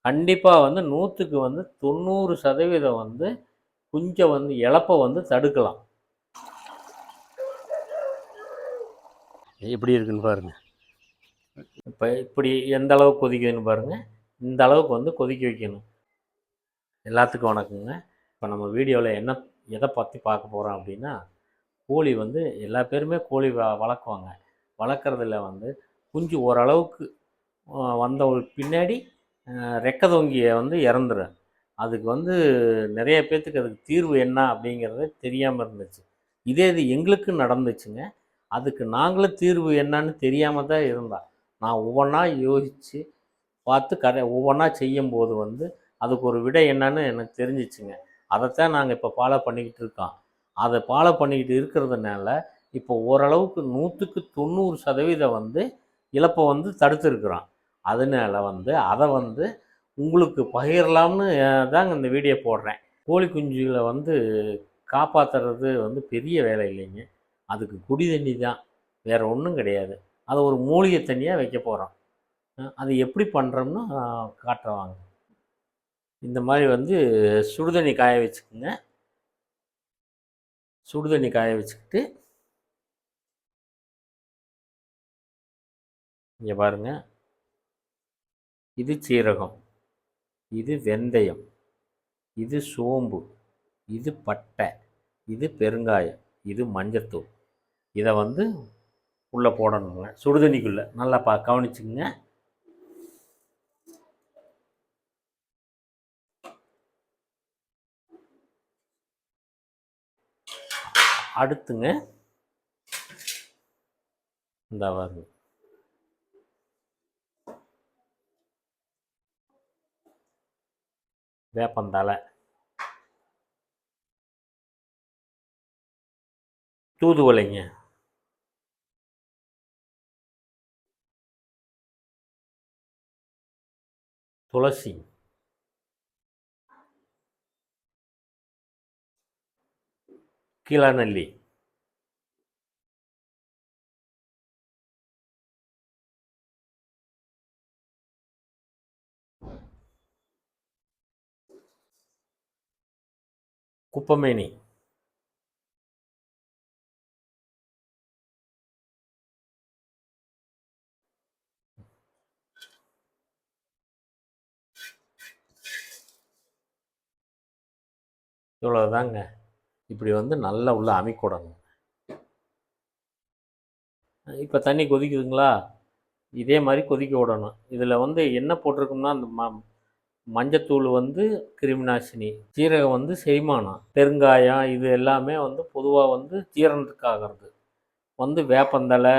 கண்டிப்பாக வந்து 100க்கு வந்து 90% வந்து குஞ்சை வந்து இழப்பை வந்து தடுக்கலாம். எப்படி இருக்குன்னு பாருங்கள். இப்போ இப்படி எந்த அளவுக்கு கொதிக்குதுன்னு பாருங்கள். இந்த அளவுக்கு வந்து கொதிக்க வைக்கணும். எல்லாத்துக்கும் வணக்கங்க. இப்போ நம்ம வீடியோவில் எதை பற்றி பார்க்க போகிறோம் அப்படின்னா, கோழி வந்து எல்லா பேருமே கோழி வளர்க்குவாங்க. வளர்க்குறதுல வந்து குஞ்சு ஓரளவுக்கு வந்த ஒரு பின்னாடி ரெக்க தொங்கிய வந்து இறந்துடும். அதுக்கு வந்து நிறைய பேர்த்துக்கு அதுக்கு தீர்வு என்ன அப்படிங்கிறது தெரியாமல் இருந்துச்சு. இது எங்களுக்கு நடந்துச்சுங்க. அதுக்கு நாங்களும் தீர்வு என்னன்னு தெரியாமல் தான் இருந்தோம். நான் ஒவ்வொன்றா யோசித்து பார்த்து ஒவ்வொன்றா செய்யும்போது வந்து அதுக்கு ஒரு விடை என்னன்னு எனக்கு தெரிஞ்சிச்சுங்க. அதைத்தான் நாங்கள் இப்போ ஃபாலோ பண்ணிக்கிட்டு இருக்கோம். அதை ஃபாலோ பண்ணிக்கிட்டு இருக்கிறதுனால இப்போ ஓரளவுக்கு 100க்கு 90% வந்து இழப்பை வந்து தடுத்துருக்குறோம். அதனால வந்து அதை வந்து உங்களுக்கு பகிரலாம்னு தாங்க இந்த வீடியோ போடுறேன். கோழி குஞ்சுகளை வந்து காப்பாற்றுறது வந்து பெரிய வேலை இல்லைங்க. அதுக்கு குடி தண்ணி தான், வேறு ஒன்றும் கிடையாது. அதை ஒரு மூலிகை தண்ணியாக வைக்க போகிறோம். அது எப்படி பண்ணுறோம்னு காட்டுறவாங்க. இந்த மாதிரி வந்து சுடுதண்ணி காய வச்சுக்குங்க. சுடுதண்ணி காய வச்சுக்கிட்டு இங்கே பாருங்கள், இது சீரகம், இது வெந்தயம், இது சோம்பு, இது பட்டை, இது பெருங்காயம், இது மஞ்சத்தூள். இதை வந்து உள்ளே போடணுங்க, சுடுதண்ணிக்குள்ளே. நல்லா கவனிச்சுங்க. அடுத்துங்க இந்த வருங்க வேப்பந்தலை, தூதுவளைங்க, துளசி, கீழாநெல்லி, குப்பமேனி, இவ்வளோதாங்க. இப்படி வந்து நல்லா உள்ள அமிக்கூடணும். இப்போ தண்ணி கொதிக்குதுங்களா? இதே மாதிரி கொதிக்க விடணும். இதில் வந்து என்ன போட்டிருக்கோம்னா, அந்த மஞ்சத்தூள் வந்து கிருமிநாசினி, சீரகம் வந்து செரிமானம், பெருங்காயம், இது எல்லாமே வந்து பொதுவாக வந்து ஜீரணத்துக்காகிறது. வந்து வேப்பந்தலை,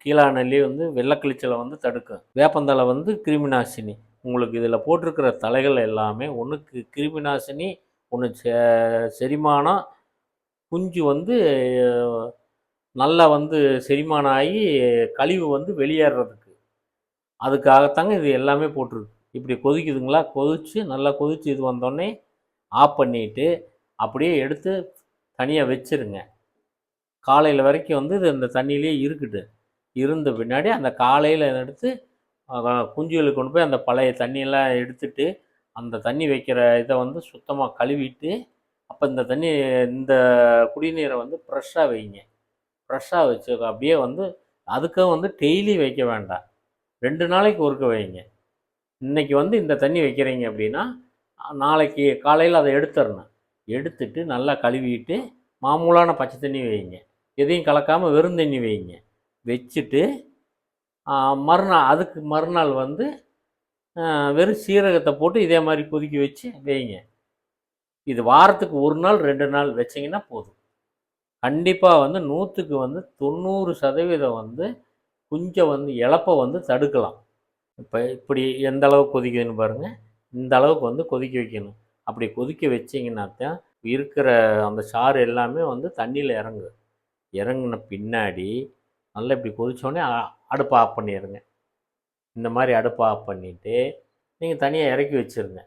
கீழாநெல்லி வந்து வெள்ளைக்கிளிச்சலை வந்து தடுக்கும். வேப்பந்தலை வந்து கிருமிநாசினி. உங்களுக்கு இதில் போட்டிருக்கிற தலைகள் எல்லாமே ஒன்று கிருமிநாசினி, ஒன்று செரிமானம், குஞ்சு வந்து நல்லா வந்து செரிமானம் ஆகி கழிவு வந்து வெளியேறதுக்கு. அதுக்காகத்தாங்க இது எல்லாமே போட்டிருக்கு. இப்படி கொதிக்குதுங்களா? கொதித்து நல்லா கொதித்து இது வந்தோடனே ஆஃப் பண்ணிவிட்டு அப்படியே எடுத்து தனியாக வச்சுருங்க. காலையில் வரைக்கும் வந்து இது இந்த தண்ணியிலே இருக்கட்டு. இருந்த பின்னாடி அந்த காலையில் எடுத்து குஞ்சுகளுக்கு கொண்டு போய் அந்த பழைய தண்ணியெல்லாம் எடுத்துட்டு, அந்த தண்ணி வைக்கிற இதை வந்து சுத்தமாக கழுவிட்டு, அப்போ இந்த குடிநீரை வந்து ஃப்ரெஷ்ஷாக வைங்க. ஃப்ரெஷ்ஷாக வச்சு அப்படியே வந்து அதுக்கும் வந்து டெய்லி வைக்க வேண்டாம், 2 நாளைக்கு ஒருக்க வைங்க. இன்றைக்கி வந்து இந்த தண்ணி வைக்கிறீங்க அப்படின்னா, நாளைக்கு காலையில் அதை எடுத்துடணும். எடுத்துட்டு நல்லா கழுவிட்டு மாமூலான பச்சை தண்ணி வைங்க. எதையும் கலக்காமல் வெறும் தண்ணி வைங்க. வச்சுட்டு அதுக்கு மறுநாள் வந்து வெறும் சீரகத்தை போட்டு இதே மாதிரி கொதிக்க வச்சு வைங்க. இது வாரத்துக்கு 1 நாள் 2 நாள் வச்சிங்கன்னா போதும். கண்டிப்பாக வந்து 100க்கு வந்து 90% வந்து குஞ்சை வந்து இழப்பை வந்து தடுக்கலாம். இப்போ இப்படி எந்த அளவுக்கு கொதிக்குதுன்னு பாருங்கள். இந்த அளவுக்கு வந்து கொதிக்க வைக்கணும். அப்படி கொதிக்க வச்சிங்கன்னா தான் இருக்கிற அந்த சாறு எல்லாமே வந்து தண்ணியில் இறங்குன பின்னாடி நல்லா இப்படி கொதித்தோடனே அடுப்பை ஆஃப் பண்ணிடுங்க. இந்த மாதிரி அடுப்பை ஆஃப் பண்ணிவிட்டு நீங்கள் தனியாக இறக்கி வச்சுருங்க.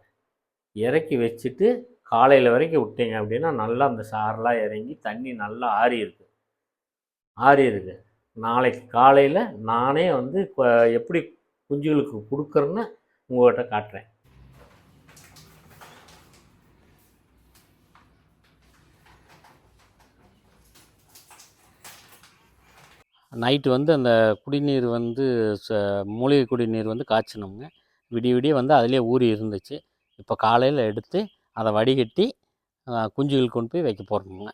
இறக்கி வச்சுட்டு காலையில் வரைக்கும் விட்டீங்க அப்படின்னா நல்லா அந்த சாரெலாம் இறங்கி தண்ணி நல்லா ஆறி இருக்கு. நாளைக்கு காலையில் நானே வந்து இப்போ எப்படி குஞ்சுகளுக்கு கொடுக்குறேன்னு உங்கள்கிட்ட காட்டுறேன். நைட்டு வந்து அந்த குடிநீர் வந்து மூலிகை குடிநீர் வந்து காய்ச்சினோம்ங்க. விடிய விடிய வந்து அதிலே ஊறி இருந்துச்சு. இப்போ காலையில் எடுத்து அதை வடிகட்டி குஞ்சுகள் கொண்டு போய் வைக்க போகிறோமுங்க.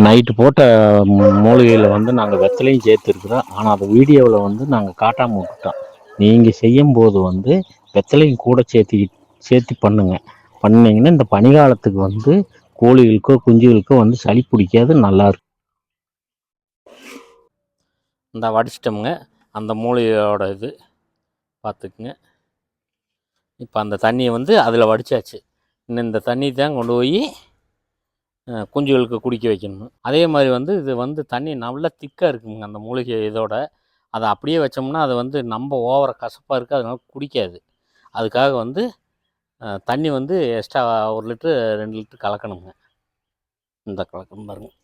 நைட்டு போட்ட மூலிகையில் வந்து நாங்கள் வெத்தலையும் சேர்த்துருக்குறோம். ஆனால் அதை வீடியோவில் வந்து நாங்கள் காட்டாமல் விட்டுட்டோம். நீங்கள் செய்யும்போது வந்து வெத்தலையும் கூட சேர்த்து பண்ணிங்கன்னா இந்த பனிக்காலத்துக்கு வந்து கோழிகளுக்கோ குஞ்சுகளுக்கோ வந்து சளி பிடிக்காது, நல்லாயிருக்கும். இந்த வடிச்சிட்டோமுங்க. அந்த மூலிகையோட இது பார்த்துக்குங்க. இப்போ அந்த தண்ணியை வந்து அதில் வடித்தாச்சு. இன்னும் இந்த தண்ணி தான் கொண்டு போய் குஞ்சுகளுக்கு குடிக்க வைக்கணும். அதே மாதிரி வந்து இது வந்து தண்ணி நல்லா திக்காக இருக்குங்க அந்த மூலிகை இதோட. அதை அப்படியே வச்சோம்னா அது வந்து நம்ம ஓவர கசப்பாக இருக்குது, அதனால குடிக்காது. அதுக்காக வந்து தண்ணி வந்து எக்ஸ்ட்ரா 1 லிட்ரு 2 லிட்ரு கலக்கணுங்க. இந்த கலக்கணும் பாருங்கள்.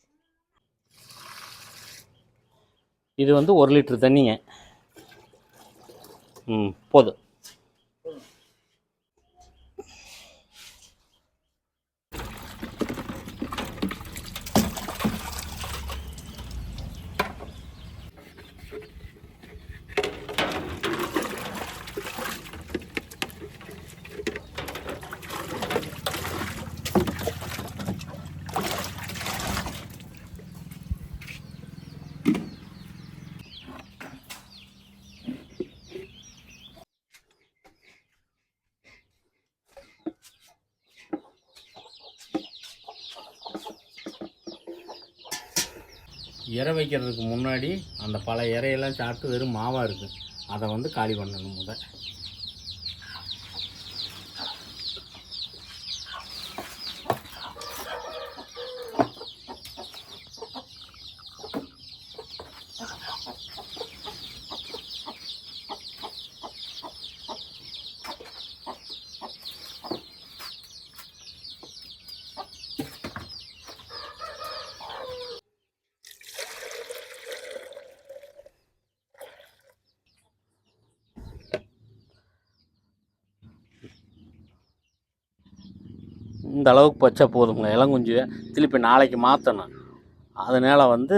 இது வந்து 1 லிட்ரு தண்ணிங்க. போதும். இறை வைக்கிறதுக்கு முன்னாடி அந்த பல இறையெல்லாம் சாப்பிட்டு வெறும் மாவாக இருக்குது, அதை வந்து காலி பண்ணணும் முதல். இந்த அளவுக்கு வச்சா போதுங்க. இளங்குஞ்சு திருப்பி நாளைக்கு மாற்றணும். அதனால் வந்து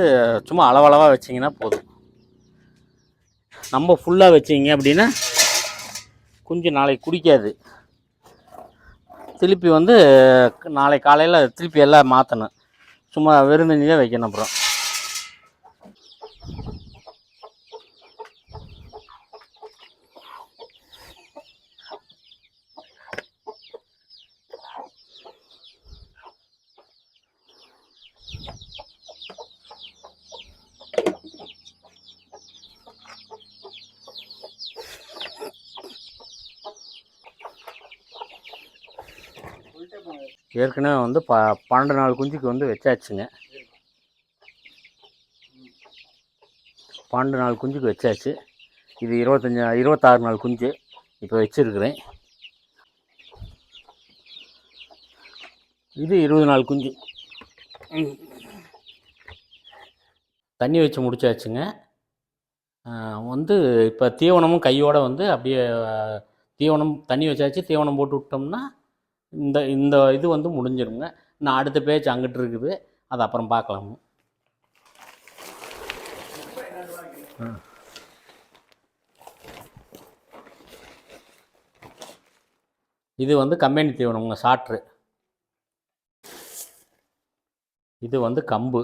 சும்மா அளவளவாக வச்சிங்கன்னா போதும். நம்ம ஃபுல்லாக வச்சிங்க அப்படின்னா குஞ்சு நாளைக்கு குடிக்காது. திருப்பி வந்து நாளைக்கு காலையில் திருப்பி எல்லாம் மாற்றணும். சும்மா வெறும் தண்ணி தான் வைக்கணும். அப்புறம் ஏற்கனவே வந்து 12 நாள் குஞ்சுக்கு வந்து வச்சாச்சுங்க. 12 நாள் குஞ்சுக்கு வச்சாச்சு. இது 26 நாள் குஞ்சு இப்போ வச்சுருக்கிறேன். இது 20 நாள் குஞ்சு. தண்ணி வச்சு முடிச்சாச்சுங்க. வந்து இப்போ தீவனமும் கையோடு வந்து அப்படியே தீவனம் தண்ணி வச்சாச்சு. தீவனம் போட்டு விட்டோம்னா இந்த இந்த இது வந்து முடிஞ்சிருங்க. நான் அடுத்த பேச்சு அங்கிட்டு இருக்குது, அது அப்புறம் பார்க்கலாம். இது வந்து கம்பெனி தீவனம்ங்க, சாட்ரு. இது வந்து கம்பு.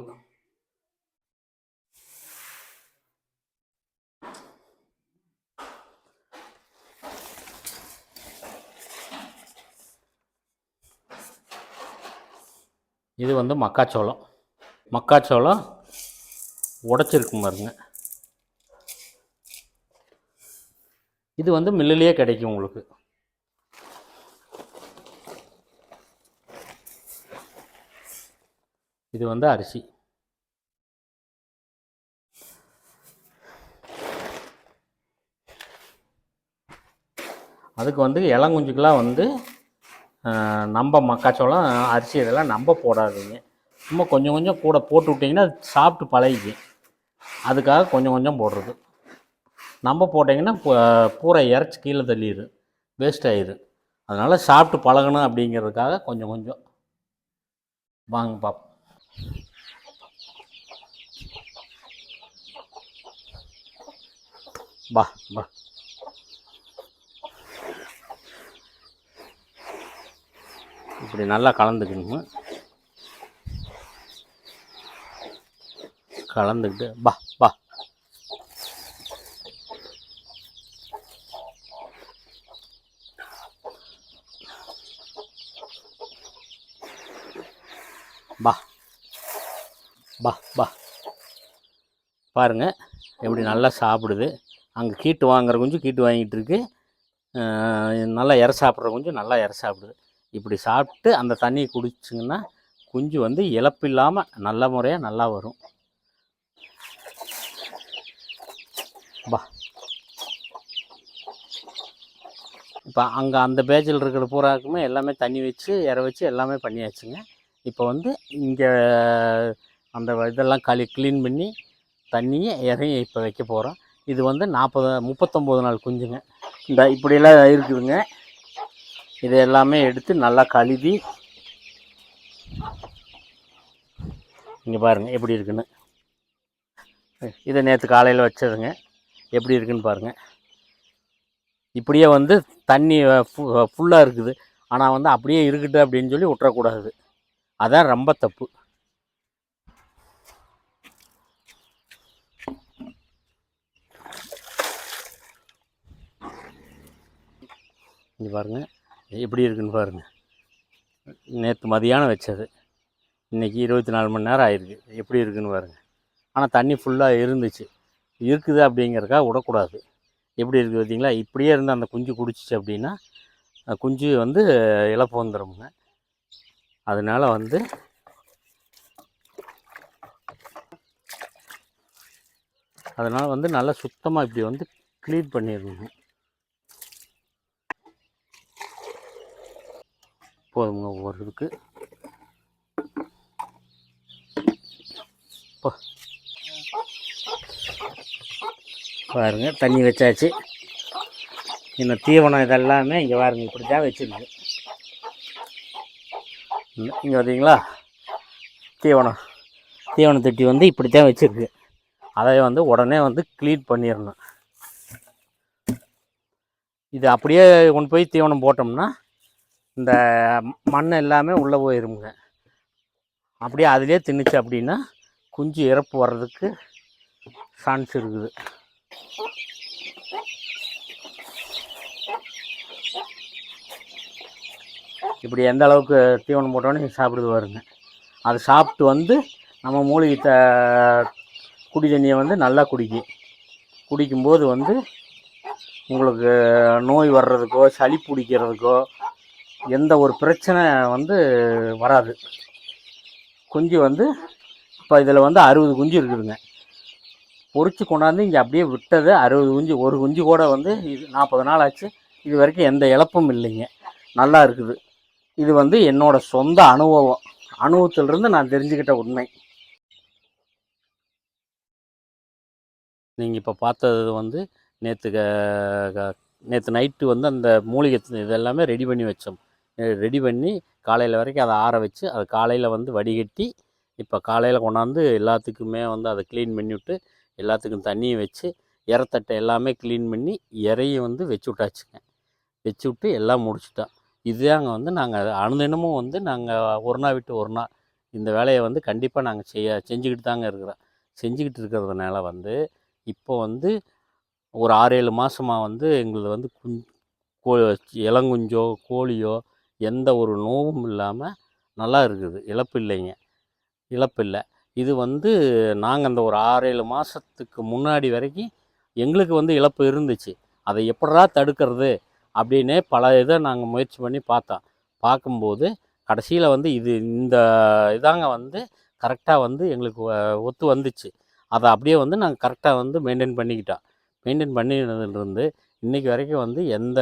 இது வந்து மக்காச்சோளம். மக்காச்சோளம் உடச்சிருக்கும் பாருங்க. இது வந்து மில்லுலேயே கிடைக்கும் உங்களுக்கு. இது வந்து அரிசி. அதுக்கு வந்து இளங்குஞ்சுக்கெலாம் வந்து நம்ம மக்காச்சோளம் அரிசி இதெல்லாம் நம்ம போடாதீங்க. சும்மா கொஞ்சம் கொஞ்சம் கூட போட்டு விட்டிங்கன்னா சாப்பிட்டு பழகிக்கும். அதுக்காக கொஞ்சம் கொஞ்சம் போடுறது. நம்ம போட்டிங்கன்னா பூரா இறச்சி கீழே தள்ளிடு, வேஸ்ட் ஆயிடும். அதனால் சாப்பிட்டு பழகணும் அப்படிங்கிறதுக்காக கொஞ்சம் கொஞ்சம். வாங்க பார்ப்போம். பா பா இப்படி நல்லா கலந்துக்கணுங்க. கலந்துக்கிட்டு பா பா பா பா பா பாருங்கள் எப்படி நல்லா சாப்பிடுது. அங்கே கீட்டு வாங்குற குஞ்சு கீட்டு வாங்கிட்டு இருக்கு. நல்லா இற சாப்பிட்ற குஞ்சு நல்லா இற சாப்பிடுது. இப்படி சாப்பிட்டு அந்த தண்ணியை குடிச்சிங்கன்னா குஞ்சு வந்து இழப்பு இல்லாமல் நல்ல முறையாக நல்லா வரும். பா இப்போ அங்கே அந்த பேஜில் இருக்கிற பூராக்குமே எல்லாமே தண்ணி வச்சு இற வச்சு எல்லாமே பண்ணியாச்சுங்க. இப்போ வந்து இங்கே அந்த இதெல்லாம் க்ளீன் பண்ணி தண்ணியை இறையும் இப்போ வைக்க போகிறோம். இது வந்து 39 நாள் குஞ்சுங்க. இந்த இப்படியெல்லாம் இருக்குதுங்க. இதை எல்லாமே எடுத்து நல்லா கழுவி இங்கே பாருங்கள் எப்படி இருக்குன்னு. இதை நேற்று காலையில் வச்சதுங்க. எப்படி இருக்குன்னு பாருங்கள். இப்படியே வந்து தண்ணி ஃபுல்லாக இருக்குது. ஆனால் வந்து அப்படியே இருக்கட்டும் அப்படின்னு சொல்லி விட்டுறக்கூடாது. அதான் ரொம்ப தப்பு. இங்கே பாருங்கள் எப்படி இருக்குன்னு பாருங்கள். நேற்று மதியானம் வச்சது, இன்றைக்கி 24 மணி நேரம் ஆயிருக்கு. எப்படி இருக்குன்னு பாருங்கள். ஆனால் தண்ணி ஃபுல்லாக இருந்துச்சு. இருக்குது அப்படிங்கிறக்காக விடக்கூடாது. எப்படி இருக்குது பார்த்தீங்களா? இப்படியே இருந்து அந்த குஞ்சு குடிச்சிச்சு அப்படின்னா குஞ்சு வந்து இழப்பு வந்துடுங்க. அதனால் வந்து நல்லா சுத்தமாக இப்படி வந்து க்ளீன் பண்ணிடணும். போதுங்க ஒவ்வொரு இதுக்கு. பாருங்க தண்ணி வச்சாச்சு. இந்த தீவனம் இதெல்லாமே இங்கே பாருங்க இப்படி தான் வச்சுருக்கு. இங்கே பார்த்தீங்களா? தீவன தொட்டி வந்து இப்படி தான் வச்சுருக்கு. அதை வந்து உடனே வந்து க்ளீன் பண்ணிடணும். இது அப்படியே கொண்டு போய் தீவனம் போட்டோம்னா இந்த மண் எல்லாமே உள்ளே போயிருங்க. அப்படியே அதிலே தின்னுச்சு அப்படின்னா குஞ்சு இறப்பு வர்றதுக்கு சான்ஸ் இருக்குது. இப்படி எந்த அளவுக்கு தீவனம் போட்டோன்னே சாப்பிடுது வருங்க. அதை சாப்பிட்டு வந்து நம்ம மூலிகை குடி தண்ணியை வந்து நல்லா குடிக்கும்போது வந்து உங்களுக்கு நோய் வர்றதுக்கோ சளி பிடிக்கிறதுக்கோ எந்த ஒரு பிரச்சனை வந்து வராது. குஞ்சு வந்து இப்போ இதில் வந்து 60 குஞ்சு இருக்குதுங்க. பொறிச்சு கொண்டாந்து இங்கே அப்படியே விட்டது 60 குஞ்சு. ஒரு குஞ்சு கூட வந்து இது 40 நாள் ஆச்சு. இது வரைக்கும் எந்த இழப்பும் இல்லைங்க. நல்லா இருக்குது. இது வந்து என்னோட சொந்த அனுபவத்திலிருந்து நான் தெரிஞ்சுக்கிட்ட உண்மை. நீங்கள் இப்போ பார்த்தது வந்து நேற்று நைட்டு வந்து அந்த மூலிகை இதெல்லாமே ரெடி பண்ணி வச்சோம். ரெடி பண்ணி காலையில் வரைக்கும் அதை ஆற வச்சு அதை காலையில் வந்து வடிகட்டி இப்போ காலையில் கொண்டாந்து எல்லாத்துக்குமே வந்து அதை க்ளீன் பண்ணிவிட்டு எல்லாத்துக்கும் தண்ணியை வச்சு இறத்தட்டை எல்லாமே க்ளீன் பண்ணி இறையும் வந்து வச்சு விட்டாச்சுங்க. வச்சு விட்டு எல்லாம் முடிச்சுட்டோம். இதுதாங்க வந்து நாங்கள் அனுதினமும் வந்து நாங்கள் ஒரு நாள் விட்டு ஒரு நாள் இந்த வேலையை வந்து கண்டிப்பாக நாங்கள் செஞ்சுக்கிட்டு தாங்க இருக்கிறோம். செஞ்சுக்கிட்டு இருக்கிறதுனால வந்து இப்போ வந்து ஒரு 6-7 மாதமாக வந்து எங்களுக்கு வந்து இளங்குஞ்சோ கோழியோ எந்த ஒரு நோவும் இல்லாமல் நல்லா இருக்குது. இழப்பு இல்லைங்க, இழப்பு இல்லை. இது வந்து நாங்கள் அந்த ஒரு 6-7 மாதத்துக்கு முன்னாடி வரைக்கும் எங்களுக்கு வந்து இழப்பு இருந்துச்சு. அதை எப்படா தடுக்கிறது அப்படின்னே பல இதை நாங்கள் முயற்சி பண்ணி பார்க்கும்போது கடைசியில் வந்து இந்த இதாங்க வந்து கரெக்டாக வந்து எங்களுக்கு ஒத்து வந்துச்சு. அதை அப்படியே வந்து நாங்கள் கரெக்டாக வந்து மெயின்டைன் பண்ணினதுலேருந்து இன்றைக்கி வரைக்கும் வந்து எந்த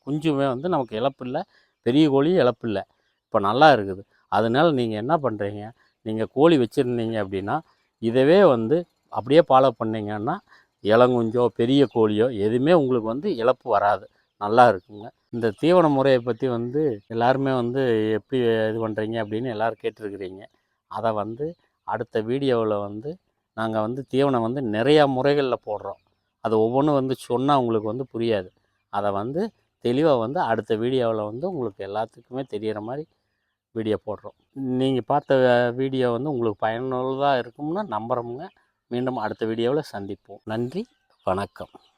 குஞ்சுமே வந்து நமக்கு இழப்பு இல்லை, பெரிய கோழியும் இழப்பு இல்லை. இப்போ நல்லா இருக்குது. அதனால் நீங்கள் என்ன பண்ணுறீங்க, நீங்கள் கோழி வச்சுருந்தீங்க அப்படின்னா இதவே வந்து அப்படியே ஃபாலோ பண்ணிங்கன்னா இளங்குஞ்சோ பெரிய கோழியோ எதுவுமே உங்களுக்கு வந்து இழப்பு வராது. நல்லா இருக்குங்க. இந்த தீவன முறையை பற்றி வந்து எல்லாருமே வந்து எப்படி இது பண்ணுறீங்க அப்படின்னு எல்லோரும் கேட்டிருக்கிறீங்க. அதை வந்து அடுத்த வீடியோவில் வந்து நாங்கள் வந்து தீவனம் வந்து நிறையா முறைகளில் போடுறோம். அது ஒவ்வொன்றும் வந்து சொன்னால் உங்களுக்கு வந்து புரியாது. அதை வந்து தெளிவாக வந்து அடுத்த வீடியோவில் வந்து உங்களுக்கு எல்லாத்துக்குமே தெரிகிற மாதிரி வீடியோ போடுறோம். நீங்கள் பார்த்த வீடியோ வந்து உங்களுக்கு பயனுள்ளதாக இருக்கும்னு நம்புகிறோமுங்க. மீண்டும் அடுத்த வீடியோவில் சந்திப்போம். நன்றி, வணக்கம்.